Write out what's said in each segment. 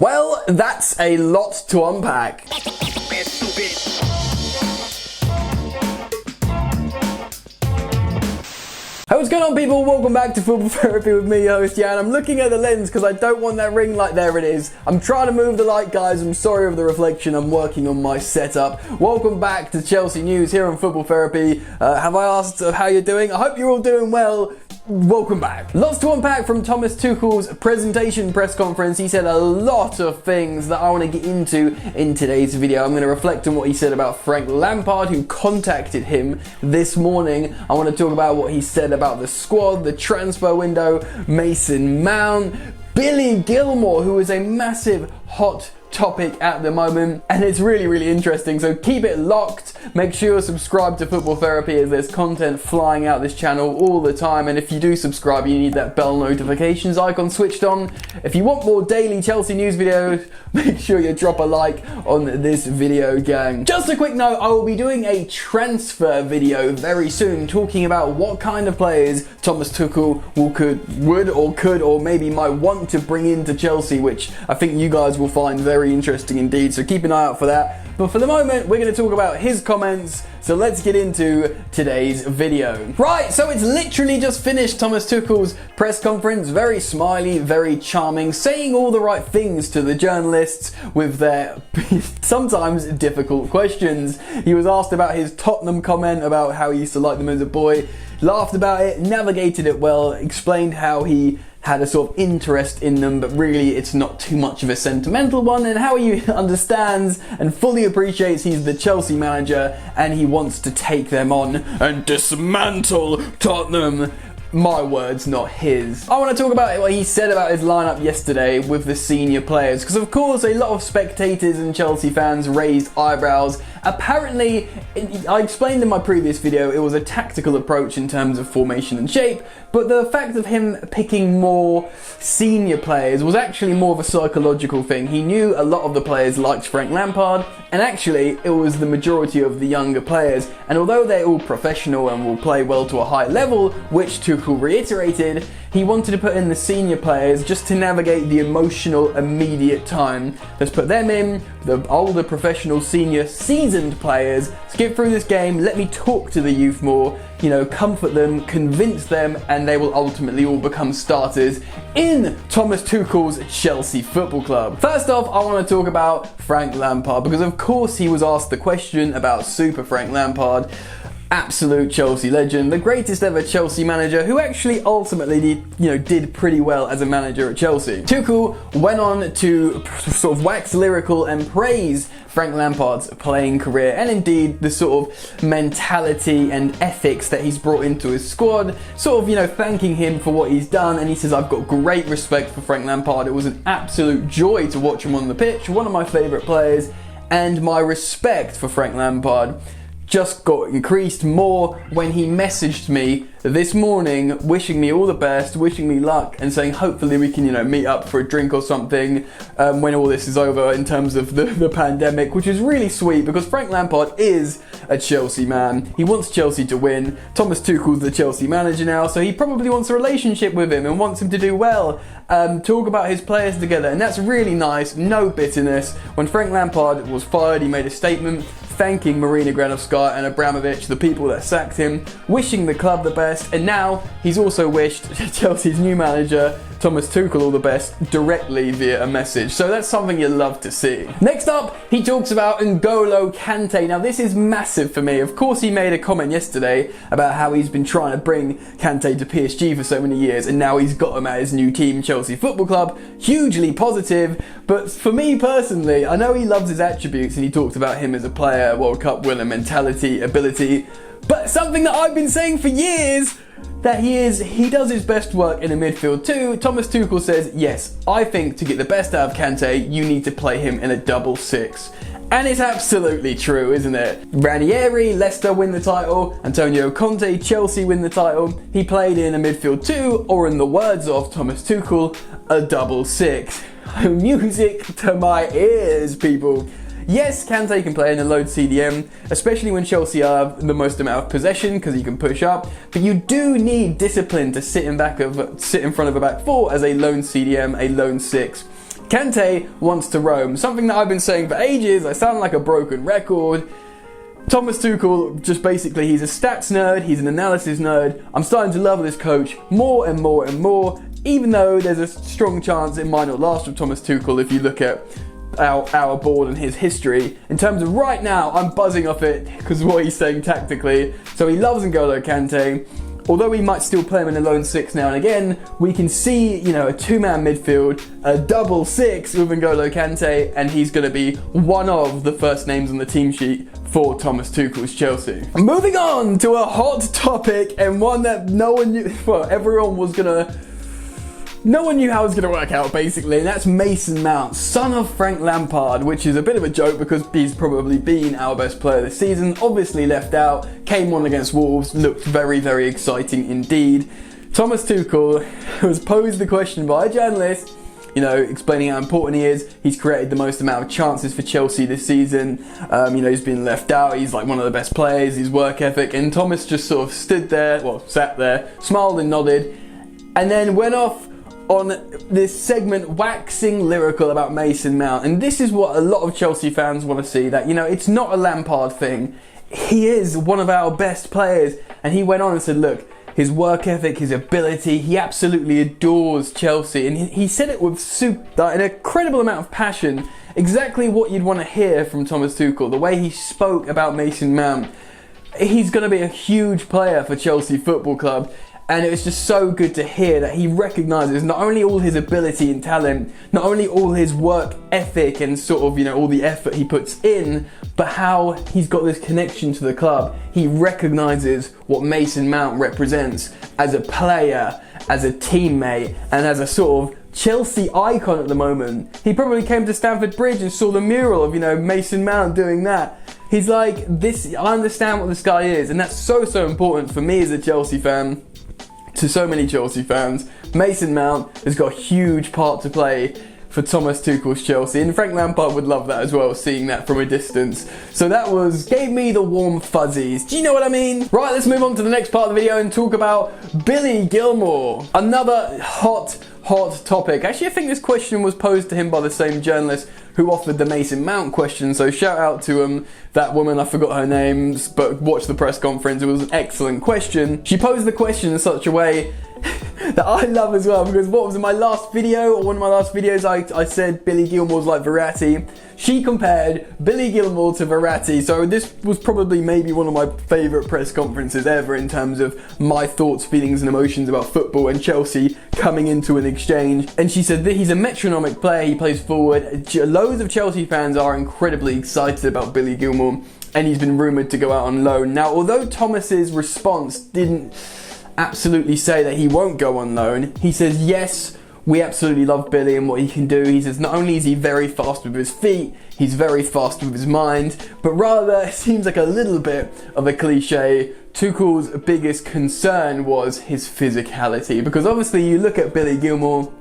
Well, that's a lot to unpack. Hey, what's going on, people? Welcome back to Football Therapy with me, your host Jan. I'm looking at the lens because I don't want that ring light. There it is. I'm trying to move the light, guys. I'm sorry of the reflection. I'm working on my setup. Welcome back to Chelsea News here on Football Therapy. Have I asked how you're doing? I hope you're all doing well. Welcome back. Lots to unpack from Thomas Tuchel's presentation press conference. He said a lot of things that I want to get into in today's video. I'm going to reflect on what he said about Frank Lampard, who contacted him this morning. I want to talk about what he said about the squad, the transfer window, Mason Mount, Billy Gilmour, who is a massive hot topic at the moment, and it's really interesting, so keep it locked. Make sure you're subscribed to Football Therapy, as there's content flying out this channel all the time, and if you do subscribe, you need that bell notifications icon switched on. If you want more daily Chelsea news videos, make sure you drop a like on this video, gang. Just a quick note, I will be doing a transfer video very soon, talking about what kind of players Thomas Tuchel could or maybe might want to bring into Chelsea, which I think you guys will find very interesting indeed, so keep an eye out for that. But for the moment, we're going to talk about his comments, so let's get into today's video. Right, so it's literally just finished Thomas Tuchel's press conference. Very smiley, very charming, saying all the right things to the journalists with their sometimes difficult questions. He was asked about his Tottenham comment, about how he used to like them as a boy, laughed about it, navigated it well, explained how he had a sort of interest in them, but really it's not too much of a sentimental one, and how he understands and fully appreciates he's the Chelsea manager and he wants to take them on and dismantle Tottenham. My words, not his. I want to talk about what he said about his lineup yesterday with the senior players, because of course a lot of spectators and Chelsea fans raised eyebrows. Apparently, I explained in my previous video, it was a tactical approach in terms of formation and shape, but the fact of him picking more senior players was actually more of a psychological thing. He knew a lot of the players liked Frank Lampard, and actually it was the majority of the younger players, and although they're all professional and will play well to a high level, which Tuchel reiterated, he wanted to put in the senior players just to navigate the emotional immediate time. Let's put them in, the older professional senior seasoned players, skip through this game, let me talk to the youth more, you know, comfort them, convince them, and they will ultimately all become starters in Thomas Tuchel's Chelsea Football Club. First off, I want to talk about Frank Lampard, because of course he was asked the question about Super Frank Lampard. Absolute Chelsea legend, the greatest ever Chelsea manager, who actually ultimately did pretty well as a manager at Chelsea. Tuchel went on to sort of wax lyrical and praise Frank Lampard's playing career, and indeed the sort of mentality and ethics that he's brought into his squad, sort of, thanking him for what he's done. And he says, I've got great respect for Frank Lampard. It was an absolute joy to watch him on the pitch, one of my favourite players, and my respect for Frank Lampard just got increased more when he messaged me this morning, wishing me all the best, wishing me luck, and saying hopefully we can, meet up for a drink or something when all this is over in terms of the pandemic, which is really sweet because Frank Lampard is a Chelsea man. He wants Chelsea to win. Thomas Tuchel's the Chelsea manager now, so he probably wants a relationship with him and wants him to do well, talk about his players together, and that's really nice. No bitterness. When Frank Lampard was fired, he made a statement thanking Marina Granovskaya and Abramovich, the people that sacked him, wishing the club the best, and now he's also wished Chelsea's new manager, Thomas Tuchel, all the best directly via a message. So that's something you love to see. Next up, he talks about N'Golo Kante. Now this is massive for me. Of course, he made a comment yesterday about how he's been trying to bring Kante to PSG for so many years, and now he's got him at his new team, Chelsea Football Club. Hugely positive, but for me personally, I know he loves his attributes and he talked about him as a player, World Cup winner, mentality, ability, but something that I've been saying for years, that he does his best work in the midfield too. Thomas Tuchel says, yes, I think to get the best out of Kante, you need to play him in a double six. And it's absolutely true, isn't it? Ranieri, Leicester win the title. Antonio Conte, Chelsea win the title. He played in a midfield too, or in the words of Thomas Tuchel, a double six. Music to my ears, people. Yes, Kante can play in a low CDM, especially when Chelsea have the most amount of possession because he can push up, but you do need discipline to sit in front of a back four as a lone CDM, a lone six. Kante wants to roam. Something that I've been saying for ages. I sound like a broken record. Thomas Tuchel, just basically, he's a stats nerd, he's an analysis nerd. I'm starting to love this coach more and more and more, even though there's a strong chance it might not last with Thomas Tuchel if you look at our board and his history. In terms of right now, I'm buzzing off it because of what he's saying tactically. So he loves N'Golo Kante. Although we might still play him in a lone six now and again, we can see, a two-man midfield, a double six with N'Golo Kante, and he's going to be one of the first names on the team sheet for Thomas Tuchel's Chelsea. Moving on to a hot topic, and one that no one knew, well, no one knew how it was going to work out, basically, and that's Mason Mount, son of Frank Lampard, which is a bit of a joke because he's probably been our best player this season, obviously left out, came on against Wolves, looked very, very exciting indeed. Thomas Tuchel was posed the question by a journalist, explaining how important he is. He's created the most amount of chances for Chelsea this season. He's been left out. He's like one of the best players, his work ethic, and Thomas just sort of sat there, smiled and nodded, and then went off on this segment waxing lyrical about Mason Mount. And this is what a lot of Chelsea fans want to see, that, it's not a Lampard thing. He is one of our best players. And he went on and said, look, his work ethic, his ability, he absolutely adores Chelsea. And he said it with an incredible amount of passion, exactly what you'd want to hear from Thomas Tuchel, the way he spoke about Mason Mount. He's going to be a huge player for Chelsea Football Club. And it was just so good to hear that he recognises not only all his ability and talent, not only all his work ethic and sort of, all the effort he puts in, but how he's got this connection to the club. He recognises what Mason Mount represents as a player, as a teammate, and as a sort of Chelsea icon at the moment. He probably came to Stamford Bridge and saw the mural of, Mason Mount doing that. He's like, I understand what this guy is, and that's so, so important for me as a Chelsea fan. To so many Chelsea fans, Mason Mount has got a huge part to play for Thomas Tuchel's Chelsea, and Frank Lampard would love that as well, seeing that from a distance. So that gave me the warm fuzzies. Do you know what I mean? Right, let's move on to the next part of the video and talk about Billy Gilmour. Another hot topic. Actually, I think this question was posed to him by the same journalist who offered the Mason Mount question, so shout out to that woman, I forgot her name, but watch the press conference, it was an excellent question. She posed the question in such a way that I love as well, because what was in my last video, or one of my last videos, I said Billy Gilmour's like Verratti. She compared Billy Gilmour to Verratti, so this was probably maybe one of my favourite press conferences ever in terms of my thoughts, feelings and emotions about football and Chelsea coming into an exchange. And she said that he's a metronomic player, he plays forward. Loads of Chelsea fans are incredibly excited about Billy Gilmour, and he's been rumoured to go out on loan. Now, although Thomas's response didn't absolutely say that he won't go on loan, he says yes, we absolutely love Billy and what he can do. He says not only is he very fast with his feet, he's very fast with his mind, but rather, it seems like a little bit of a cliche, Tuchel's biggest concern was his physicality, because obviously you look at Billy Gilmour,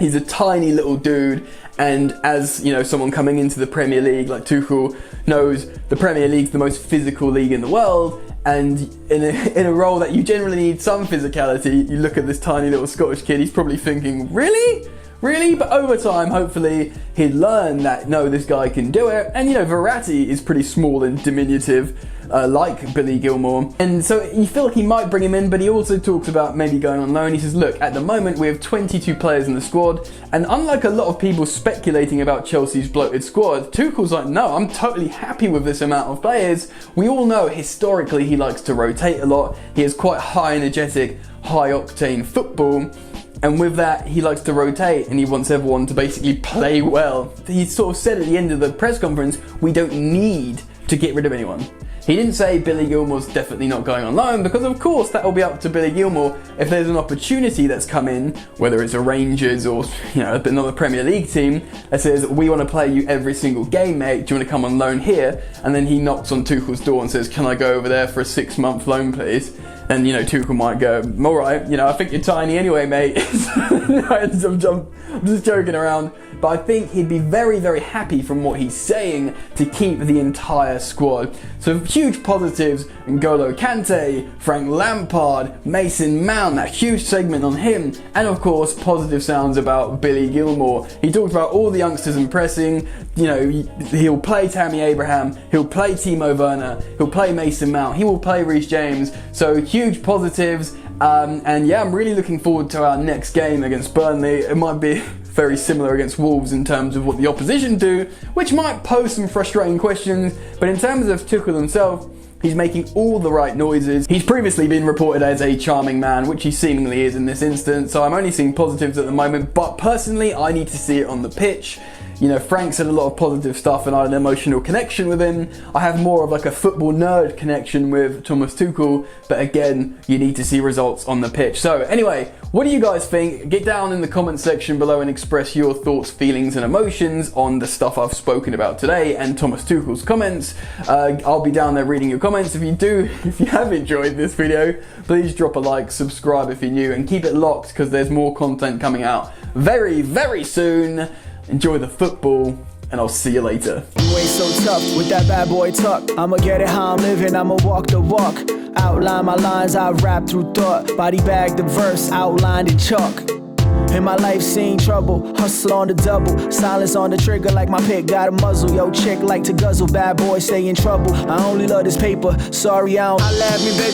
he's a tiny little dude, and as someone coming into the Premier League, like Tuchel knows, the Premier League's the most physical league in the world, and in a role that you generally need some physicality, you look at this tiny little Scottish kid, he's probably thinking, really? But over time, hopefully, he'd learn that, no, this guy can do it. And, Verratti is pretty small and diminutive, like Billy Gilmour. And so you feel like he might bring him in, but he also talks about maybe going on loan. He says, look, at the moment, we have 22 players in the squad. And unlike a lot of people speculating about Chelsea's bloated squad, Tuchel's like, no, I'm totally happy with this amount of players. We all know, historically, he likes to rotate a lot. He has quite high energetic, high octane football. And with that, he likes to rotate and he wants everyone to basically play well. He sort of said at the end of the press conference, we don't need to get rid of anyone. He didn't say Billy Gilmour's definitely not going on loan, because of course that will be up to Billy Gilmour if there's an opportunity that's come in, whether it's a Rangers or another Premier League team that says, we want to play you every single game, mate, do you want to come on loan here? And then he knocks on Tuchel's door and says, can I go over there for a 6-month loan, please? And Tuchel might go, all right, I think you're tiny anyway, mate. I'm just joking around. but I think he'd be very, very happy from what he's saying to keep the entire squad. So huge positives: N'Golo Kante, Frank Lampard, Mason Mount, that huge segment on him, and of course positive sounds about Billy Gilmour. He talked about all the youngsters and pressing. You know, he'll play Tammy Abraham, he'll play Timo Werner, he'll play Mason Mount, he will play Reece James. So huge positives. And yeah, I'm really looking forward to our next game against Burnley. It might be very similar against Wolves in terms of what the opposition do, which might pose some frustrating questions, but in terms of Tuchel himself, he's making all the right noises. He's previously been reported as a charming man, which he seemingly is in this instance, so I'm only seeing positives at the moment, but personally I need to see it on the pitch. You know, Frank said a lot of positive stuff and I had an emotional connection with him. I have more of like a football nerd connection with Thomas Tuchel, but again, you need to see results on the pitch. So anyway, what do you guys think? Get down in the comment section below and express your thoughts, feelings and emotions on the stuff I've spoken about today and Thomas Tuchel's comments. I'll be down there reading your comments. If you have enjoyed this video, please drop a like, subscribe if you're new, and keep it locked because there's more content coming out very, very soon. Enjoy the football, and I'll see you later. You ain't so tough with that bad boy tuck. I'ma get it how I'm living, I'ma walk the walk. Outline my lines, I rap through thought. Body bag the verse, outlined in chalk. In my life seen trouble, hustle on the double. Silence on the trigger like my pick got a muzzle. Yo chick like to guzzle, bad boy stay in trouble. I only love this paper, sorry I don't. I laugh me baby.